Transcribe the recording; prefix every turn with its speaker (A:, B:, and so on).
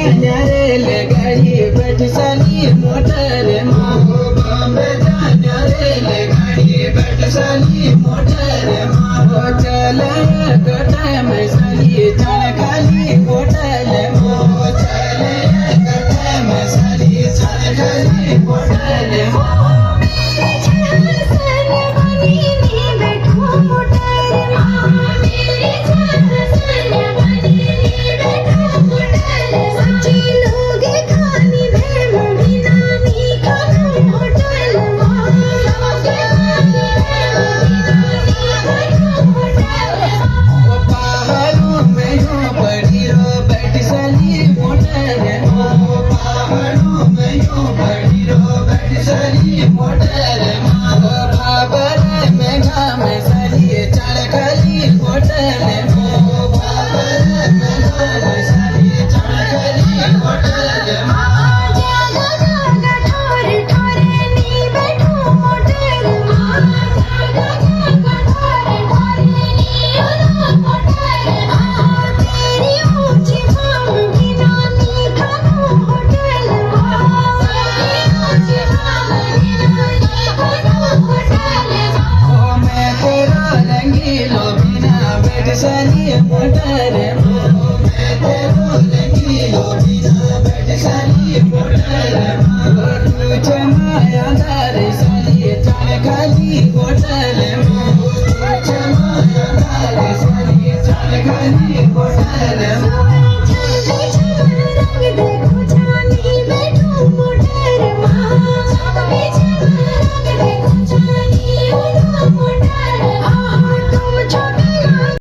A: जाना रेलगाड़ी बैठ साली मोटर माँ बॉम्बे जाना रेलगाड़ी बैठ साली मोटर माँ चले कटा में साली चढ़ खाली होटल माँ चले कटा में साली चढ़ खाली होटल माँ साली मोटर माँ मैं तेरो रंगीलो बिना बैठ साली मोटर माँ तुझे मायादार साली चढ़ खाली होटल माँ तुझे मायादार साली चढ़ खाली होटल माँ देखो जानी बैठो मोटर माँ